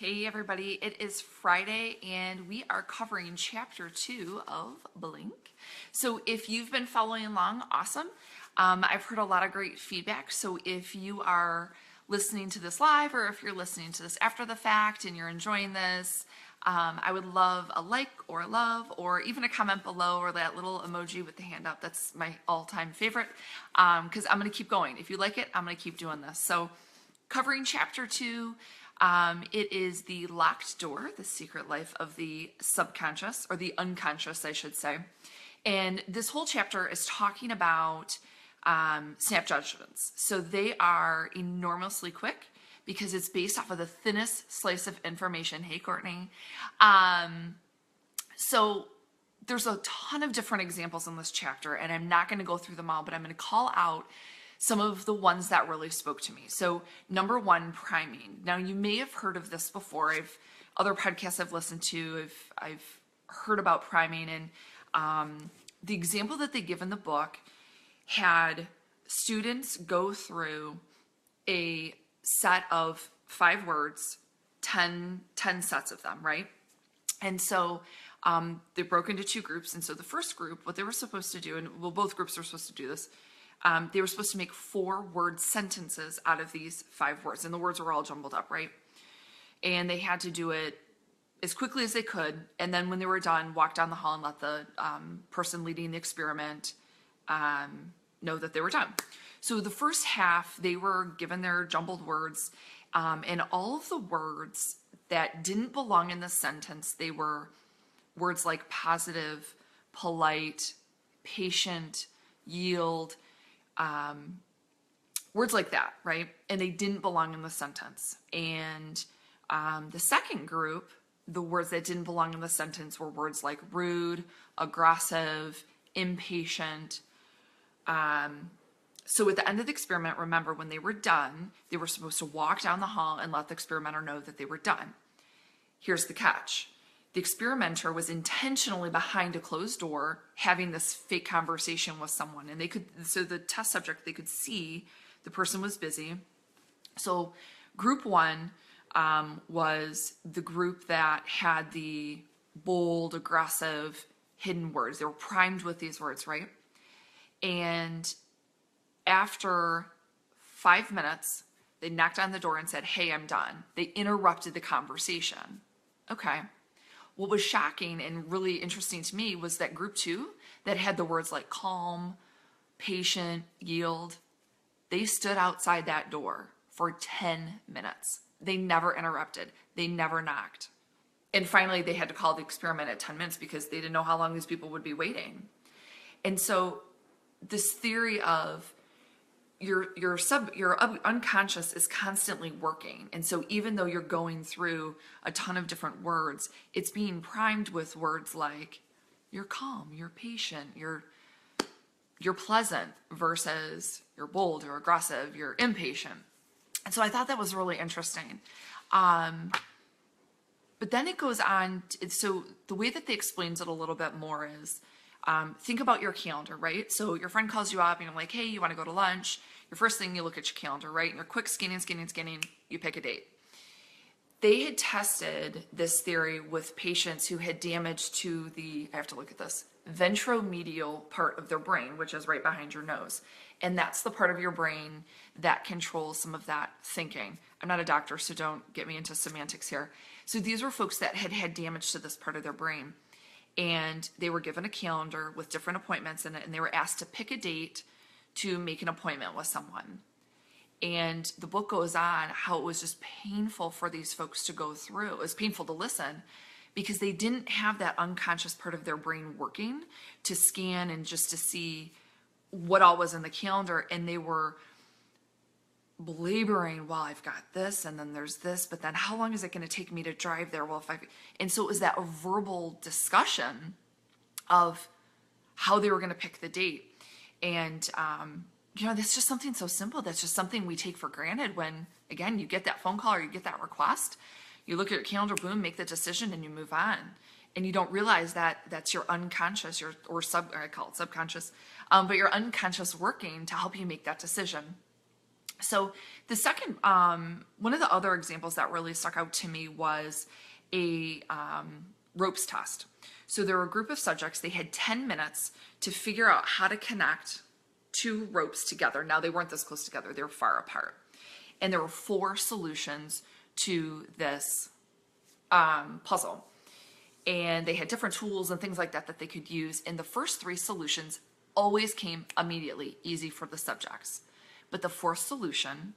Hey everybody, it is Friday and we are covering chapter 2 of Blink. So if you've been following along, awesome. I've heard a lot of great feedback. So if you are listening to this live or if you're listening to this after the fact and you're enjoying this, I would love a like or a love or even a comment below or that little emoji with the hand up. That's my all-time favorite because I'm going to keep going. If you like it, I'm going to keep doing this. So covering chapter 2. It is the locked door, the secret life of the subconscious, or the unconscious, I should say. And this whole chapter is talking about snap judgments. So they are enormously quick because it's based off of the thinnest slice of information. Hey, Courtney. So there's a ton of different examples in this chapter, and I'm not going to go through them all, but I'm going to call out some of the ones that really spoke to me. So number one, priming. Now you may have heard of this before. Other podcasts I've listened to, I've heard about priming, and the example that they give in the book had students go through a set of 5 words, 10 sets of them, right? And so they broke into 2 groups. And so the first group, what they were supposed to do, and well, both groups were supposed to do this, they were supposed to make 4-word sentences out of these 5 words. And the words were all jumbled up, right? And they had to do it as quickly as they could. And then when they were done, walk down the hall and let the person leading the experiment know that they were done. So the first half, they were given their jumbled words. And all of the words that didn't belong in the sentence, they were words like positive, polite, patient, yield, words like that, right? And they didn't belong in the sentence. And the second group, the words that didn't belong in the sentence were words like rude, aggressive, impatient. So at the end of the experiment, remember, when they were done, they were supposed to walk down the hall and let the experimenter know that they were done. Here's the catch. The experimenter was intentionally behind a closed door having this fake conversation with someone. And so the test subject, they could see the person was busy. So group 1 was the group that had the bold, aggressive, hidden words. They were primed with these words, right? And after 5 minutes, they knocked on the door and said, "Hey, I'm done." They interrupted the conversation. Okay. What was shocking and really interesting to me was that group 2 that had the words like calm, patient, yield, they stood outside that door for 10 minutes. They never interrupted. They never knocked. And finally, they had to call the experiment at 10 minutes because they didn't know how long these people would be waiting. And so this theory of your unconscious is constantly working. And so even though you're going through a ton of different words, it's being primed with words like you're calm, you're patient, you're pleasant versus you're bold or aggressive, you're impatient. And so I thought that was really interesting. But then it goes on. So the way that they explains it a little bit more is, think about your calendar, right? So your friend calls you up and you're like, "Hey, you want to go to lunch?" Your first thing, you look at your calendar, right? And you're quick scanning, you pick a date. They had tested this theory with patients who had damage to I have to look at this, ventromedial part of their brain, which is right behind your nose. And that's the part of your brain that controls some of that thinking. I'm not a doctor, so don't get me into semantics here. So these were folks that had had damage to this part of their brain. And they were given a calendar with different appointments in it, and they were asked to pick a date to make an appointment with someone. And the book goes on how it was just painful for these folks to go through. It was painful to listen because they didn't have that unconscious part of their brain working to scan and just to see what all was in the calendar. And they were belaboring, well, I've got this, and then there's this, but then how long is it going to take me to drive there? Well, and so it was that verbal discussion of how they were going to pick the date. And, that's just something so simple. That's just something we take for granted when, again, you get that phone call or you get that request, you look at your calendar, boom, make the decision, and you move on. And you don't realize that that's your unconscious, I call it subconscious, but your unconscious working to help you make that decision. So the second, one of the other examples that really stuck out to me was a ropes test. So there were a group of subjects, they had 10 minutes to figure out how to connect two ropes together. Now they weren't this close together, they were far apart. And there were 4 solutions to this puzzle. And they had different tools and things like that that they could use. And the first 3 solutions always came immediately, easy for the subjects. But the 4th solution,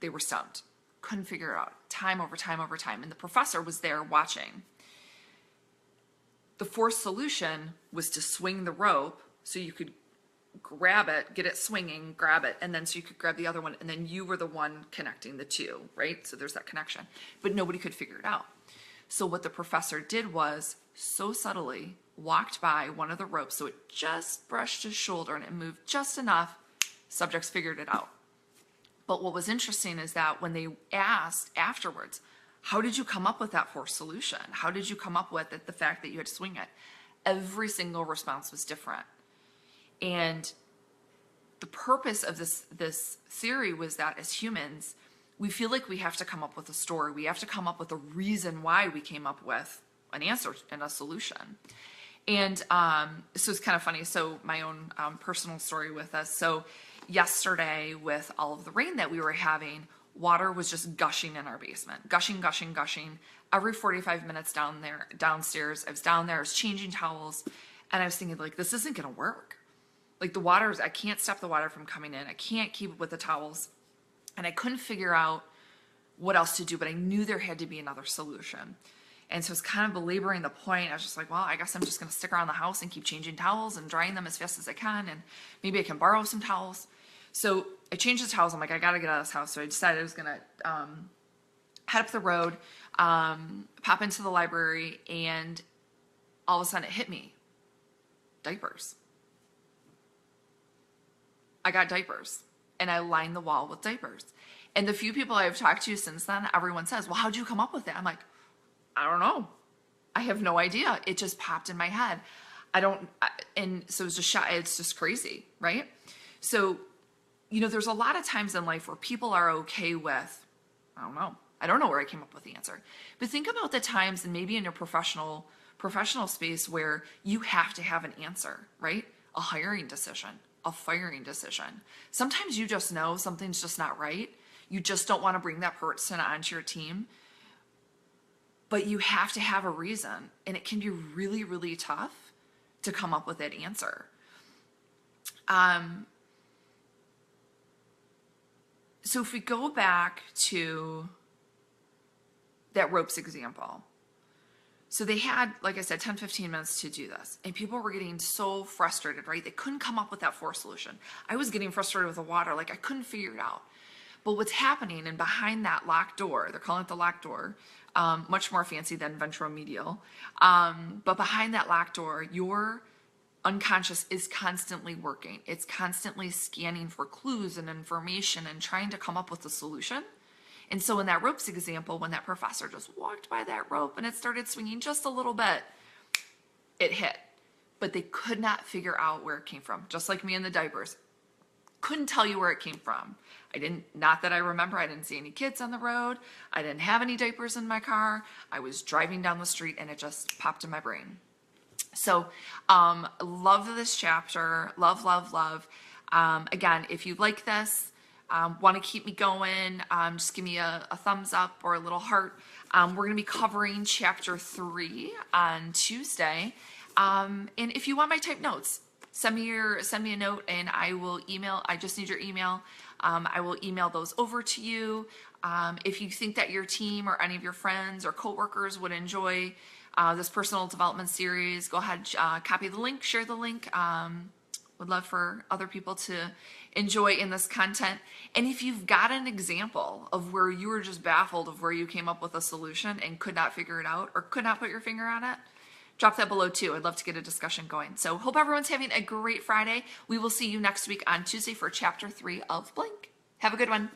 they were stumped. Couldn't figure it out, time over time over time. And the professor was there watching. The 4th solution was to swing the rope so you could grab it, get it swinging, grab it, and then so you could grab the other one, and then you were the one connecting the 2, right? So there's that connection. But nobody could figure it out. So what the professor did was, so subtly, walked by one of the ropes so it just brushed his shoulder and it moved just enough, subjects figured it out. But what was interesting is that when they asked afterwards, how did you come up with that 4th solution? How did you come up with it, the fact that you had to swing it? Every single response was different. And the purpose of this theory was that as humans, we feel like we have to come up with a story. We have to come up with a reason why we came up with an answer and a solution. And so it's kind of funny. So my own personal story with this. So yesterday, with all of the rain that we were having, water was just gushing in our basement. Gushing, gushing, gushing. Every 45 minutes downstairs, I was down there, I was changing towels, and I was thinking, like, this isn't going to work. Like, the water, I can't stop the water from coming in. I can't keep up with the towels. And I couldn't figure out what else to do, but I knew there had to be another solution. And so I was kind of belaboring the point. I was just like, well, I guess I'm just going to stick around the house and keep changing towels and drying them as fast as I can. And maybe I can borrow some towels. So I changed the towels. I'm like, I got to get out of this house. So I decided I was going to head up the road, pop into the library, and all of a sudden it hit me. Diapers. I got diapers. And I lined the wall with diapers. And the few people I've talked to since then, everyone says, well, how'd you come up with it? I'm like, I don't know. I have no idea. It just popped in my head. And so it's just crazy, right? So, there's a lot of times in life where people are okay with, I don't know where I came up with the answer. But think about the times, and maybe in your professional space, where you have to have an answer, right? A hiring decision, a firing decision. Sometimes you just know something's just not right. You just don't want to bring that person onto your team. But you have to have a reason. And it can be really, really tough to come up with that answer. So if we go back to that ropes example, so they had, like I said, 10, 15 minutes to do this. And people were getting so frustrated, right? They couldn't come up with that 4th solution. I was getting frustrated with the water. Like, I couldn't figure it out. But what's happening, and behind that locked door, they're calling it the locked door, much more fancy than ventromedial. But behind that locked door, your unconscious is constantly working. It's constantly scanning for clues and information and trying to come up with a solution. And so in that ropes example, when that professor just walked by that rope and it started swinging just a little bit, it hit. But they could not figure out where it came from. Just like me in the diapers. Couldn't tell you where it came from. Not that I remember, I didn't see any kids on the road. I didn't have any diapers in my car. I was driving down the street and it just popped in my brain. So, love this chapter. Love, love, love. Again, if you like this, want to keep me going, just give me a thumbs up or a little heart. We're going to be covering chapter 3 on Tuesday. And if you want my type notes, send me a note and I will email. I just need your email. I will email those over to you. If you think that your team or any of your friends or coworkers would enjoy this personal development series, go ahead, copy the link, share the link. Would love for other people to enjoy in this content. And if you've got an example of where you were just baffled of where you came up with a solution and could not figure it out or could not put your finger on it, drop that below too. I'd love to get a discussion going. So hope everyone's having a great Friday. We will see you next week on Tuesday for chapter 3 of Blank. Have a good one.